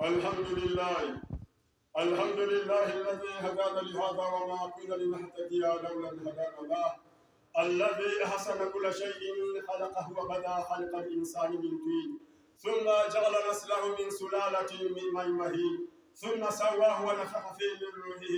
الحمد لله الذي هدانا لهذا وما كنا لنهتدي لولا ان هدانا الله، الذي احسن كل شيء خلقه وبدا خلق الانسان من طين، ثم جعل نسله من سلاله من ماء مهين، ثم سواه ونفخ فيه من روحه،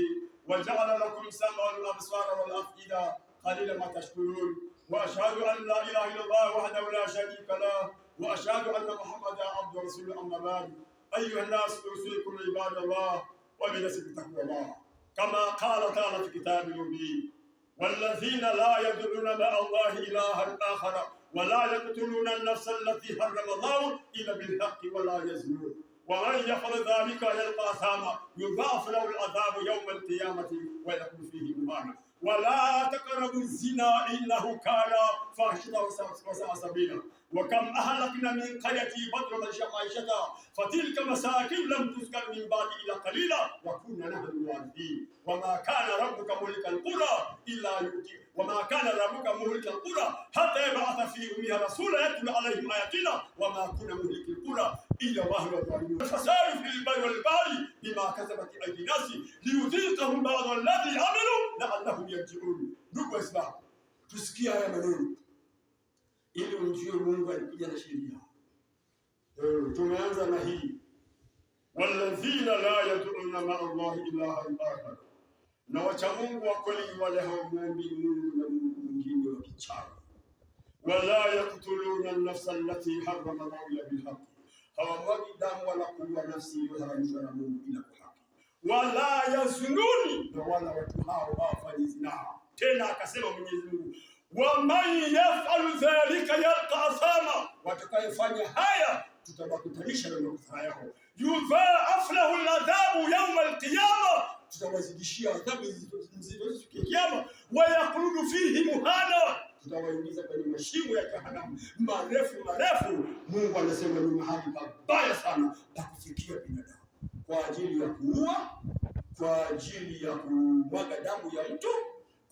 وجعل لكم سمعا والابصار والافئده قليلا ما تشكرون. واشهد ان لا اله الا الله وحده لا شريك له، واشهد ان محمدا عبده ورسوله. اما بعد، ايها الناس اوصيكم عباد الله وبنفسي بتقوى الله، كما قال تعالى في كتابه المبين: والذين لا يدعون مع الله إلها آخر ولا يقتلون النفس التي حرم الله إلا بالحق ولا يزنون، ومن يفعل ذلك يلقى أثاما يضاعف له العذاب يوم القيامة ويكون فيه مهانا. ولا تقربوا الزنا إنه كان فاحشة وساء سبيلا. وكم أهلكنا من قرية بطرت معيشتها فتلك مساكن لم تسكن من بعد إلا قليلا وكنا نحن الوارثين. وما كان ربك مهلك القرى إلا يؤتي، وما كان ربك مهلك القرى حتى يبعث في أمها رسولا يتلو عليهم آياتنا وما كنا مهلك القرى إلا وأهلها ظالمون. الفساد في البر والبحر بما كسبت أيدي الناس ليذيقهم بعض الذي عملوا لعلهم يرجعون. Ndugu Waislamu, tusikie haya maneno ili umjue Mungu alikuja na sheria. Tumeanza na hii, walladhina la yad'una ma'a Allahi ilahan akhar, na wacha Mungu wa kweli wale hawamuombi Mungu na Mungu mwingine wa kichawi. Wala yaqtuluna an-nafsa allati harrama Allahu illa bilhaqq, hawamwagi damu wala kuua nafsi iliyoharamishwa na Mungu ila kwa haki. Wala yazununi, na wala watu hao hawafanyi zinaa. Tena akasema Mwenyezi Mungu, waman yafalu dhalika yalqa athama, watakayefanya haya tutawakutanisha na makosa yao. Yudha'af lahu al-adhabu yawm al-qiyama, tutawazidishia adhabu nzito siku ya kiyama. Wa yakhludu fihi muhana, tutawaingiza kwenye mashimo ya jahannam marefu. Mungu anasema ni mahali pabaya sana pa kufikia binadamu, kwa ajili ya kuua, kwa ajili ya kumwaga damu ya mtu,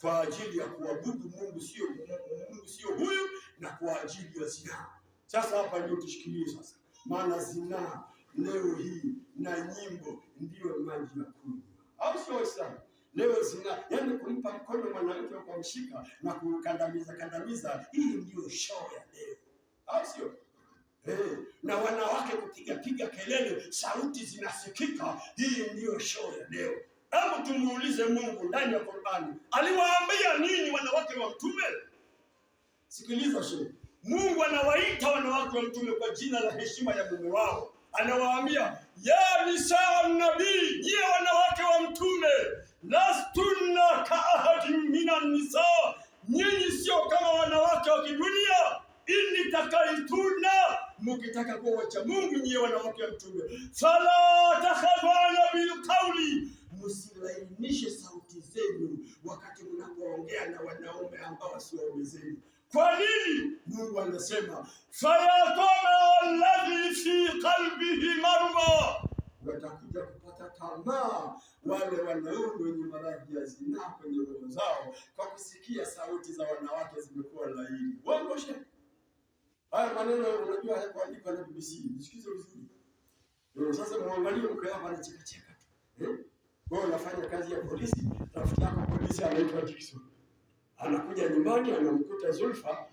kwa ajili ya kuabudu Mungu sio huyu, na kwa ajili ya zinaa. Sasa hapa ndio tushikilie sasa, maana zinaa leo hii na nyimbo ndiyo maji ya kunywa, au sio Waislamu? Leo zinaa, yani kumpa mkono mwanamke kwa kumshika na kukandamiza, hii ndiyo show ya leo, au sio? Na wanawake kupiga kelele, sauti zinasikika, hii ndiyo show ya leo. Hebu tumuulize Mungu ndani ya Qur'ani, aliwaambia nini wanawake wa Mtume? Sikiliza shehe, Mungu anawaita wanawake wa Mtume kwa jina la heshima ya mume wao. Anawaambia, ya nisaa nabii, nyie wanawake wa Mtume, lastunna ka ahadin minan nisaa, nyinyi sio kama wanawake wa kidunia. Inni takaituna, mukitaka kuwa wacha Mungu nyie wanawake wa Mtume, fala takhadhana bilqawli, msilainishe sauti zenu wakati mnapoongea na wanaume ambao sio waume zenu. Kwa nini? Mungu anasema, fayatama alladhi fi qalbihi marma, watakuja kupata tamaa wale wanaume wenye maradhi ya zinaa kwenye roho zao kwa kusikia sauti za wanawake zimekuwa laini. Wangoshe haya maneno, unajua hayakuandikwa na BBC. Nisikize vizuri. Sasa muangalie mke wako anacheka tu. Wewe unafanya kazi ya polisi, rafiki yako polisi anaitwa Dickson. Anakuja nyumbani anamkuta Zulfa,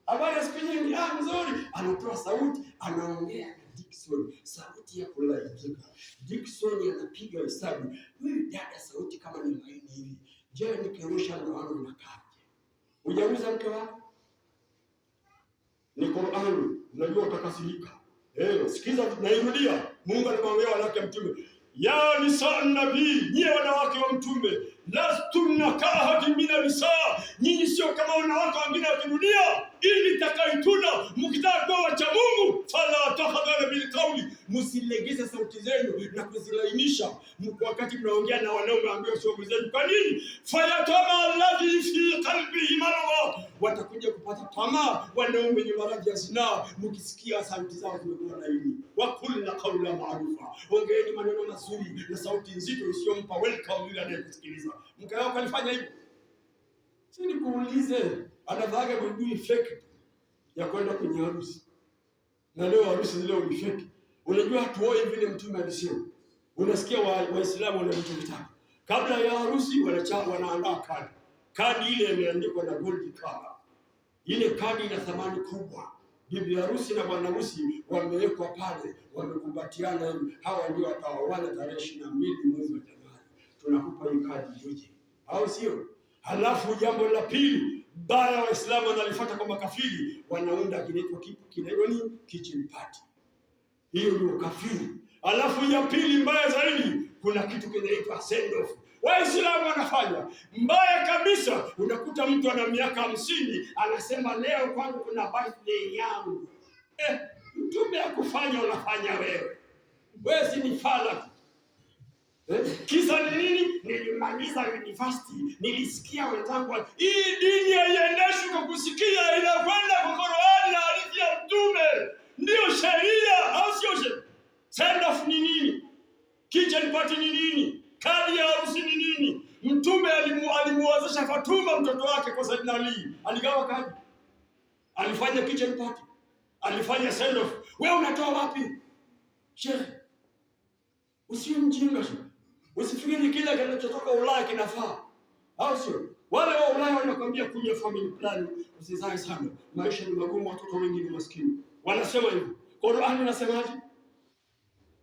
habari ya siku nyingi, mzuri. Anatoa sauti, anaongea na Dickson, sauti ya kulaika. Dickson anapiga hesabu, huyu dada sauti kama ni laini hivi, je, nikirusha ndoano inakaje? Hujauliza mke wako? Ni Qur'ani, unajua utakasirika. Sikiza, nairudia. Mungu anamwambia wanawake Mtume, ya nisaa nabii, nyie wanawake wa Mtume, lastunna ka ahadin minan nisaa, nyinyi sio kama wanawake wengine wa kidunia. Ili takaituna, mkitaka kuwa wacha Mungu, fala takhadhana bilqawli, msilegeze sauti zenu na kuzilainisha wakati mnaongea na wanaume ambao sio waume zenu. Kwa nini? Fayatama alladhi fi qalbihi marad, watakuja kupata tamaa wanaume wenye maradhi ya zinaa mkisikia sauti zao zimekuwa laini. Wa kulna qawla ma'rufa, ongeeni maneno mazuri na sauti nzito isiyompa welcome yule anayekusikiliza. Mke wako alifanya hivyo? Si nikuulize, anavaga buibui fake ya kwenda kwenye harusi, na leo harusi zile ni fake. Unajua hatuoi vile Mtume alisema. Unasikia Waislamu wana vitu vitatu. Kabla ya harusi wanaandaa kadi. Kadi ile imeandikwa na gold cover. Ile kadi ina thamani kubwa. Bibi harusi na bwana harusi wamewekwa pale, wamekumbatiana. Hawa ndio wataoana tarehe 22 mwezi wa Januari. Tunakupa hii kadi uje, au sio? Halafu jambo la pili baya Waislamu wanalifuata kwa makafiri, wanaunda kinaitwa nini? Kitchen party. Hiyo ndio kafiri. Halafu ya pili mbaya zaidi, kuna kitu kinaitwa send off. Waislamu wanafanya mbaya kabisa. Unakuta mtu ana miaka 50 anasema leo kwangu kuna birthday yangu. Mtume akufanya unafanya wewe. Wewe si ni fala. Kisa ni nini? Nilimaliza university, nilisikia wenzangu. Hii dini haiendeshwi kwa kusikia, inakwenda kwa Qur'ani na hadithi ya Mtume. Ndio sheria, au sio sheria? Send off ni nini? Kitchen party ni nini? Kadi ya harusi ni nini? Mtume alimuozesha Fatuma mtoto wake kwa Saidina Ali. Aligawa kadi. Alifanya kitchen party. Alifanya send off. Wewe unatoa wapi? Sheikh, usiwe mjinga sheikh. Usifikiri kila kinachotoka Ulaya kinafaa. Au sio? Wale wa Ulaya wanakuambia kuja family plan, usizae sana. Maisha ni magumu, watoto wengi ni maskini. Wanasema hivyo. Qur'ani inasemaje?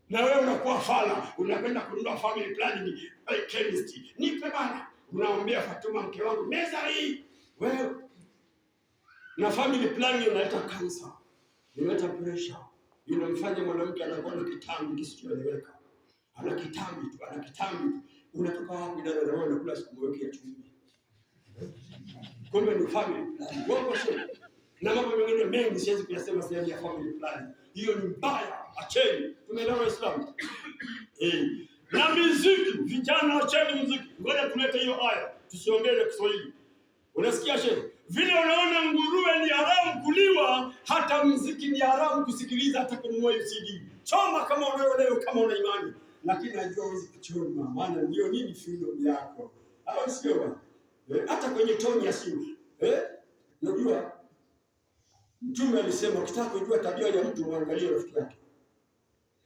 Na wewe unakuwa fala, unapenda kununua family planning chemist. Nipe bana. Unaambia Fatuma mke wangu, meza hii. Wewe na family planning inaleta cancer. Inaleta pressure. Inamfanya mwanamke anakuwa na kitambi kisichoeleweka. Ana kitambi tu. Unatoka wapi dada na wewe unakula siku moja ya chumvi? Kumbe ni family planning. Wewe sio. Na mambo mengine mengi siwezi kuyasema sehemu ya family planning. Hiyo ni mbaya. Acheni. Tumeelewa Waislamu? Na muziki, vijana acheni muziki. Ngoja tulete hiyo aya. Tusiongee Kiswahili. Unasikia shehe? Vile unaona nguruwe ni haramu kuliwa, hata muziki ni haramu kusikiliza, hata kununua CD. Choma kama unaelewa, kama una imani. Lakini najua huwezi kuchoma, maana ndio nini freedom yako. Au sio? Hata kwenye toni ya simu. Unajua Mtume alisema ukitaka kujua tabia ya mtu uangalie rafiki yake.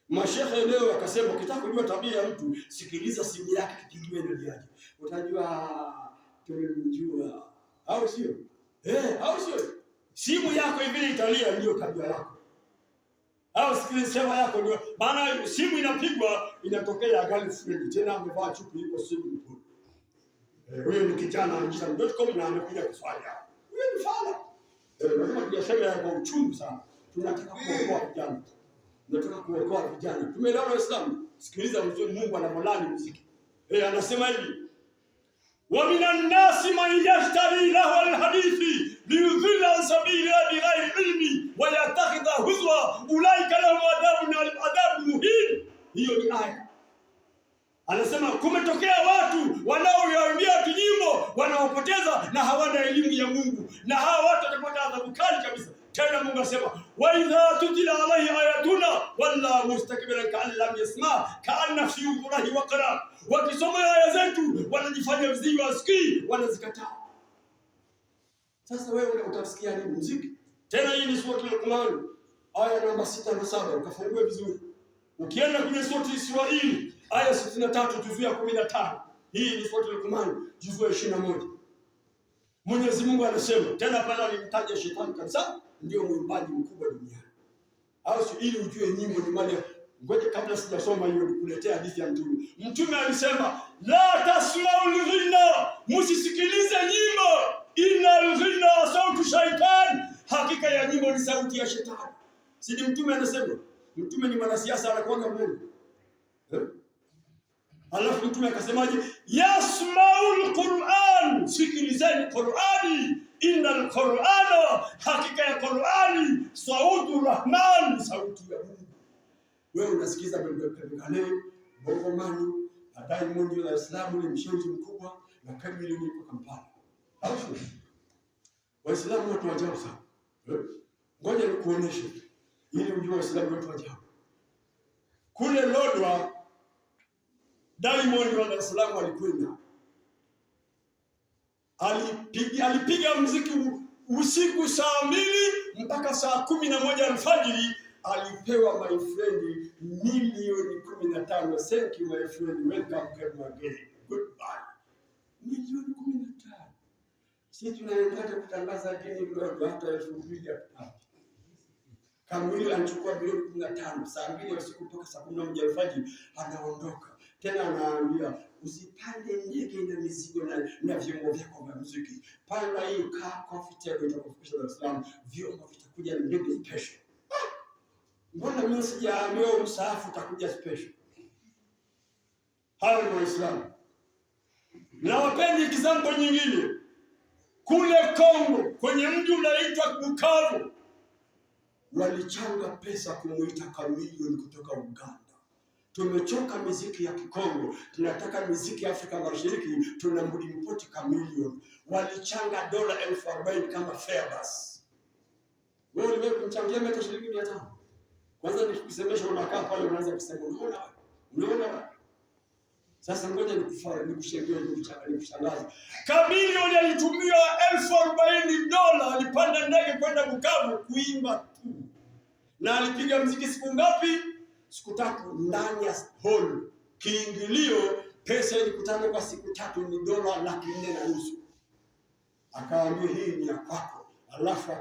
Mashehe leo wakasema ukitaka kujua tabia ya mtu sikiliza simu yake kipigiwe ndio yaje. Utajua tumemjua. Au sio? Au sio? Simu yako hivi italia ndio tabia yako. Au sikiliza yako ndio. Maana simu inapigwa inatokea girlfriend tena amevaa chupi iko simu. Huyo ni kijana anjisa.com na amekuja kuswali hapo. Huyo ni fala. Lazima tujasema kwa uchungu sana. Tunataka kuokoa vijana. Tumeelewa Waislamu? Sikiliza mzuri, Mungu anamolani muziki. Anasema hivi. Wa minan nasi man yashtari lahu alhadithi liyudhilla an sabila bighairi ilmi wa yattakhidha huzwa ulaika lahum adhabun muhin. Hiyo ni aya. Anasema kumetokea watu wanaoiambia kinyimbo, wanaopoteza na hawana elimu ya Mungu, na hawa watu watapata adhabu kali kabisa. Tena Mungu asema wa idha tutila alayhi ayatuna walla mustakbiran ka'an lam yasma ka'anna fi udhunihi waqra. Wakisoma aya zetu wanajifanya viziwi, wasikii, wanazikataa. Sasa wewe utasikia nini muziki? Tena hii ni sura Al-Qur'an aya namba 6 na 7, ukafungue vizuri. Ukienda kwenye sura Israeli aya 63 juzuu ya 15. Hii ni sura Al-Qur'an juzuu ya 21. Mwenyezi Mungu anasema tena pale alimtaja shetani kabisa, ndio mwimbaji mkubwa duniani. Au ili ujue nyimbo ni mali. Ngoja kabla sijasoma hiyo nikuletea hadithi ya Mtume. Mtume alisema la tasma'u ghina, msisikilize nyimbo. Inna ghina sautu shaitan, hakika ya nyimbo ni sauti ya shetani. Si Mtume anasema? Mtume ni mwanasiasa anakuanga Mungu. Alafu Mtume akasemaje? Yasma'ul Qur'an, sikilizeni Qur'ani. Innal Qur'ana, hakika ya Qur'ani sautu Rahman, sauti ya Mungu. Wewe unasikiza Bengale, Bongomani, na Diamond la Islamu ni mshauri mkubwa na kamili ni Kampala. Au sio? Waislamu watu wajabu sana. Ngoja nikuoneshe ili ujue Waislamu watu wajabu. Kule Lodwa Diamond wa Dar es Salaam alikwenda. Alipiga muziki usiku saa 2 mpaka saa 11 alfajiri, alipewa my friend milioni 15. Thank you my friend, welcome again, goodbye. Milioni 15. Sisi tunaenda kutangaza dini ndogo hata 2000 Kamili anachukua milioni 15, saa 2 usiku kutoka saa 11 alfajiri anaondoka. Tena anaambia usipande ndege na mizigo na vyombo vyako vya muziki. Panda hii car coffee table itakufikisha Dar es Salaam, vyombo vitakuja na ndege special. Mbona mimi sijaambiwa msaafu utakuja special? Hao ni Waislamu. Na wapendi example nyingine. Kule Kongo kwenye mji unaitwa Bukavu walichanga pesa kumuita Chameleone kutoka Uganda. Tumechoka muziki ya Kikongo, tunataka muziki ya Afrika Mashariki, tunamripoti Chameleone. Walichanga dola 40,000 kama Fairbass. Wewe uliwahi kumchangia meta shilingi 500? Kwanza nikusemesha, unakaa pale unaanza kusema unaona. Sasa ngoja nikushangaze. Chameleone alitumia $40,000 alipanda ndege kwenda Bukavu kuimba tu. Na alipiga muziki siku ngapi? Siku 3 ndani ya hall. Kiingilio pesa ilikutana kwa siku 3 ni $450,000. Akaambia hii ni ya kwako. Alafu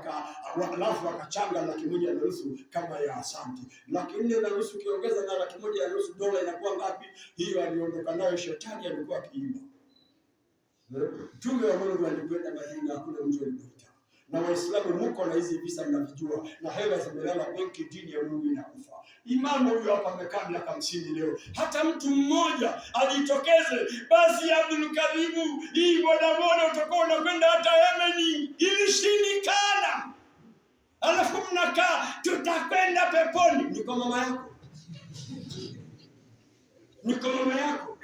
akachanga $150,000 kama ya asante. $450,000 ukiongeza na $150,000 dola inakuwa ngapi? Hiyo aliondoka nayo shetani alikuwa akiimba. Tume wa Mungu alikwenda Madina, hakuna mtu alipita. Na Waislamu mko na hizi visa mnavijua, na hela zimelala benki, dini ya Mungu inakufa. Imamu huyo hapa amekaa miaka 50 leo. Hata mtu mmoja ajitokeze, basi Abdul Karimu, hii bodaboda utakuwa unakwenda hata Yemen, ilishindikana. Alafu mnakaa tutakwenda peponi. Niko mama yako.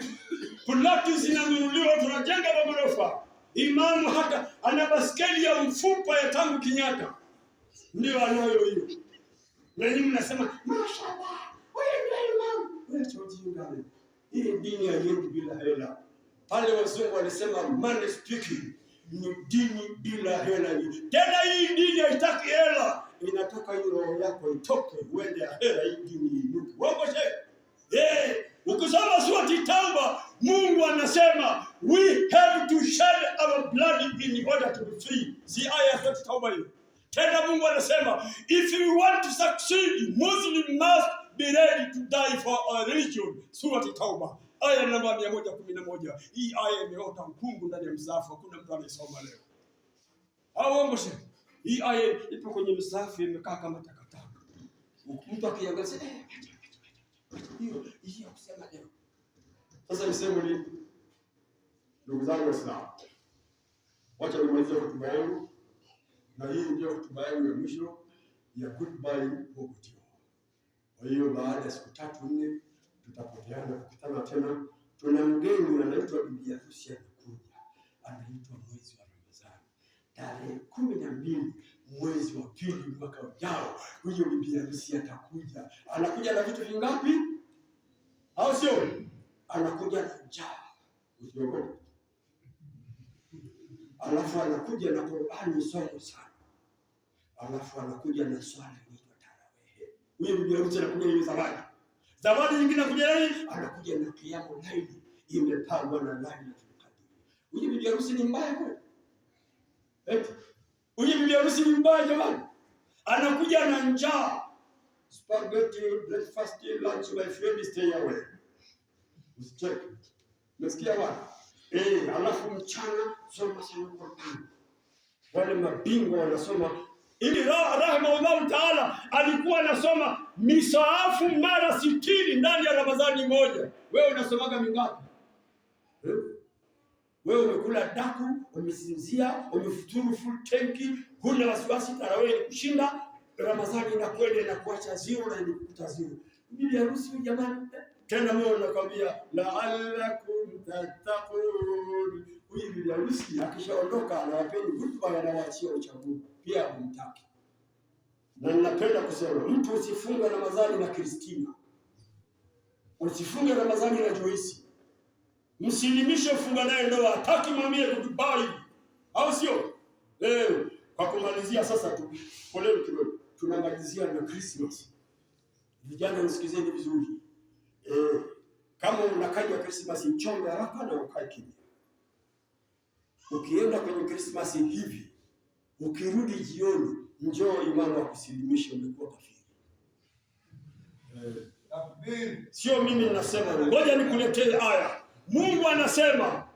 Ploti zinanunuliwa, tunajenga magorofa. Imamu hata ana baskeli ya mfupa ya tangu Kenyatta. Ndio anayo hiyo. Na nyinyi mnasema mashallah, wewe ndio imamu. Wewe chojinga. Hii dini haiendi bila hela. Pale wazungu walisema money speaking, ni dini bila hela. Tena hii dini haitaki hela. Inataka hiyo roho yako itoke uende hela, hii dini inuke. Wako shehe. Ukisoma sura Tauba, Mungu anasema we have to shed our blood in order to be free. Si aya ya Tauba hiyo. Tena Mungu anasema if you want to succeed, Muslim must be ready to die for our religion. Sura Tauba aya namba 111. Hii aya imeota mkungu ndani ya msahafu, hakuna mtu anayesoma leo. Hao hii aya ipo kwenye msahafu, imekaa kama takataka. Mtu akiangalia hiyo kusema leo. Sasa niseme nini? Ndugu zangu Waislamu, wacha nimalize hotuba yangu, na hii ndio hotuba yangu ya mwisho ya goodbye Bogotio. Kwa hiyo baada ya siku 3-4 tutapoteana, kukutana tena. Tuna mgeni anaitwa bibi harusi anakuja. Anaitwa mwezi wa Ramadhani. Tarehe 12 mwezi wa pili mwaka ujao, huyo bibi harusi atakuja. Anakuja na vitu vingapi? Au sio? Anakuja na njaa. Usiogope. Alafu anakuja na Qur'ani somo sana. Alafu anakuja na swala inaitwa tarawih. Huyo bibi harusi anakuja na zawadi. Zawadi nyingine anakuja nini? Anakuja na kiamu laili imepangwa na Lailatul Qadr. Huyo bibi harusi ni mbaya kweli? Huyo bibi harusi ni mbaya jamani. Anakuja na njaa. Spaghetti, breakfast, lunch, my friend, stay away. Usicheke. Umesikia bwana? Alafu mchana soma sana Qur'an. Wale mabingwa wanasoma. Ili rahimahullah taala alikuwa anasoma misaafu mara 60 ndani ya Ramadhani moja. Wewe unasomaga mingapi? Wewe umekula daku, umesinzia, umefuturu full tanki, huna wasiwasi, tarawih kushinda, Ramadhani inakwenda na kuacha zero na inakuta zero. Bibi harusi jamani, tena mimi nakwambia la'allakum tattaqun. Huyu bibi harusi akishaondoka anawapeni hutuba, anawaachia uchaguzi pia mtaki. Na ninapenda kusema mtu usifunge Ramadhani na Kristina, usifunge Ramadhani na Joyce, msilimishe funga naye ndoa, hataki mwambie goodbye, au sio? Kwa kumalizia sasa tu poleni kidogo, tunamalizia na Christmas. Vijana nisikizeni vizuri. Kama unakaja Krismasi mchonge haraka na ukae kimya. Ukienda kwenye Krismasi hivi, ukirudi jioni, njoo imamu akusilimishe, umekuwa kafiri. Sio mimi ninasema, ngoja nikuletee aya. Mungu anasema,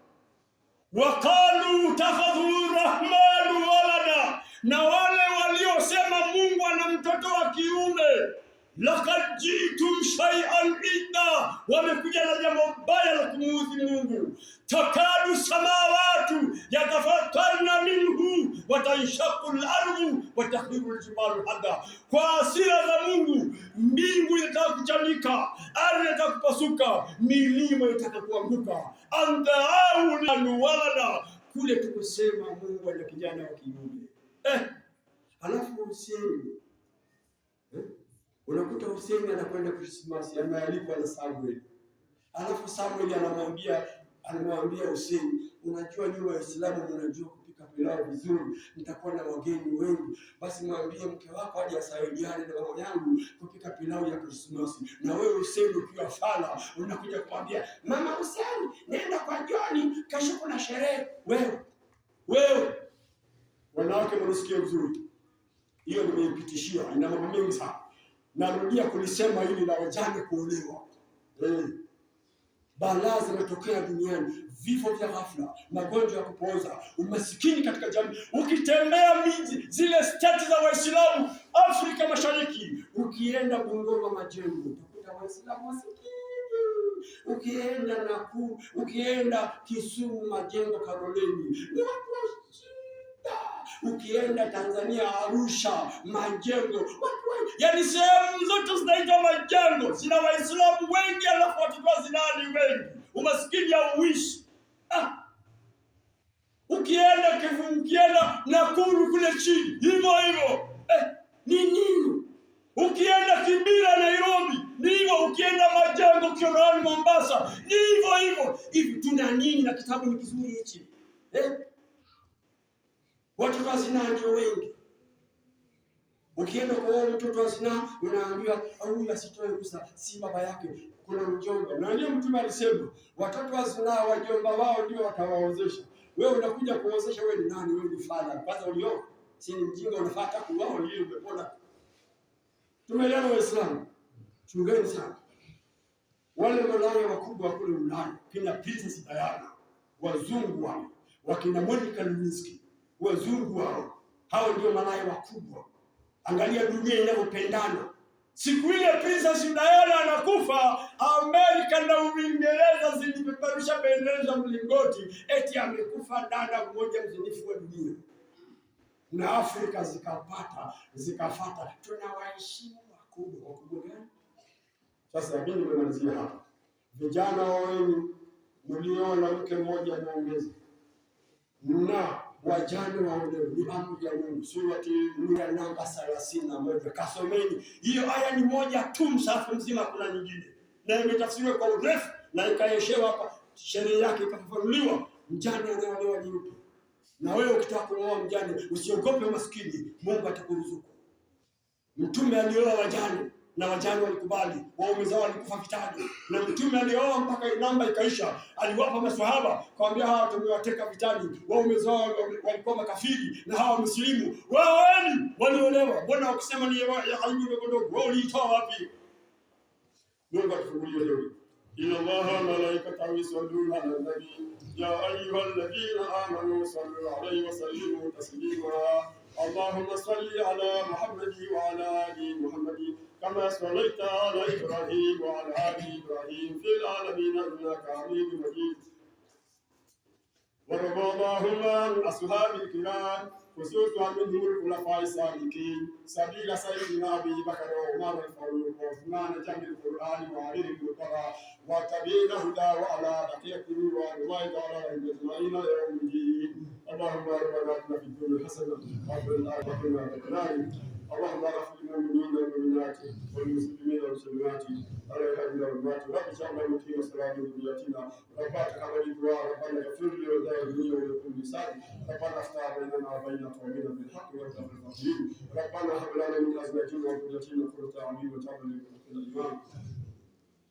waqalu takhadhu rahmanu walada, na wale waliosema Mungu ana mtoto wa kiume, laqad jitum shay'an idda, wamekuja na jambo baya la kumuudhi Mungu. Takadu samawatu yatafattarna minhu wa tanshaqqu al-ardu wa takhirru al-jibalu hadda, kwa hasira za Mungu mbingu itakuchanika, ardhi itakupasuka, milima itakuanguka. Andau walada, kule tukusema Mungu ana kijana wa kiume. Alafu Hussein, unakuta Hussein anakwenda Krismasi, amealikwa na Samuel. Alafu Samuel anamwambia Hussein, unajua nyinyi Waislamu mnajua kupika pilau vizuri, nitakuwa na wageni wengi, basi mwambie mke wako aje asaidiane na mama yangu kupika pilau ya Krismasi. Na wewe Hussein ukiwa fala unakuja kumwambia mama Hussein, nenda kwa John, kesho kuna sherehe. Wewe wanawake mnasikia vizuri, hiyo nimeipitishia, ina mambo mengi sana. Narudia kulisema hili la wajane kuolewa. Balaa zinatokea duniani, vifo vya ghafla, magonjwa ya kupooza, umasikini katika jamii. Ukitembea miji zile state za Waislamu Afrika Mashariki, ukienda Bungoma Majengo utakuta Waislamu masikini. Ukienda Nakuru, ukienda Kisumu Majengo Karoleni, ni watu wa shida. Ukienda Tanzania Arusha Majengo, yaani sehemu zote zinaitwa Majengo, zina Waislamu wengi, alafu watu wa zinani wengi, umasikini hauishi. Ukienda Kivu, ukienda Nakuru kule chini, hivyo ni nini? Ukienda Kibira Nairobi, ni hivyo. Ukienda Majengo Kirani Mombasa, ni hivyo. Hivi tuna nini? Na kitabu ni kizuri hichi. Watu wa zinaa ndio wengi. Ukienda kwa mtoto wa zinaa unaambiwa huyu asitoe ruhusa, si baba yake, kuna mjomba. Na ndio Mtume alisema watoto wa zinaa wajomba wao ndio watawaozesha. Wewe unakuja kuozesha, wewe ni nani? Wewe ni fala. Kwanza ulio si ni mjinga, unafuata kuwao ndio umepona. Tumeelewa Waislamu? Chungeni sana. Wale malaya wakubwa kule Ulaya, kina Princess Diana, wazungu wale, wakina Monica Lewinsky, wazungu hao ndio malaya wakubwa. Angalia dunia inavyopendana. Siku ile Princess Diana anakufa, Amerika na Uingereza zilipeperusha bendera za mlingoti, eti amekufa dada mmoja mzinifu wa dunia. Na Afrika zikafuata. Tunawaheshimu wakubwa gani? Sasa mimi nimemalizia hapa. Vijana wenu mliona mke mmoja muongeze, na wajane waolewe, ni amri ya Mungu. Surati Nura namba 31. Kasomeni hiyo aya, ni moja tu, msafu mzima, kuna nyingine na imetafsiriwa kwa urefu na ikaeshewa hapa, sheria yake ikafafanuliwa. Mjane anaolewa ni yupi? Na wewe ukitaka kuoa mjane, usiogope maskini, Mungu atakuruzuku. Mtume alioa wajane na wajane walikubali, waume zao walikufa vitani, na Mtume alioa mpaka namba ikaisha. Aliwapa maswahaba kwambia hawa tumewateka vitani, waume zao walikuwa makafiri na hawa muslimu, waoeni. Waliolewa. Mbona ukisema ni ya aibu ndogo, wao uliitoa wapi? Mungu atufungulie leo. إن الله وملائكته يصلون على النبي يا أيها الذين آمنوا صلوا عليه وسلموا تسليما اللهم صل على محمد وعلى آل محمد كما صليت على إبراهيم وعلى آل إبراهيم في العالمين إنك حميد مجيد وارض اللهم عن أصحاب الكرام خصوصا منهم الخلفاء السابقين سبيل سيدنا أبي بكر وعمر الفاروق وعثمان جمع القرآن وعلي المرتضى وتبين هدى وعلى بقية ورضوانك على أجمعين يوم الدين اللهم ربنا آتنا في الدنيا حسنة وفي الآخرة حسنة اللهم اغفر للمؤمنين والمؤمنات والمسلمين والمسلمات الراحمين والاموات رب اجعلنا مقيم الصلاة وذريتنا ربنا تقبل دعاء ربنا اغفر لي ولوالدي ولكل انسان ربنا افتح بيننا وبين قومنا بالحق وارزقنا الفقير ربنا هب لنا من ازواجنا وذريتنا قرة اعين واجعلنا للمتقين اماما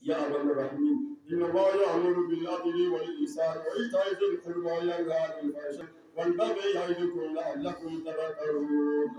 يا ارحم الراحمين. ان الله يامر بالعدل والاحسان وايتاء ذي القربى وينهى عن الفحشاء والبغي يعظكم لعلكم تذكرون.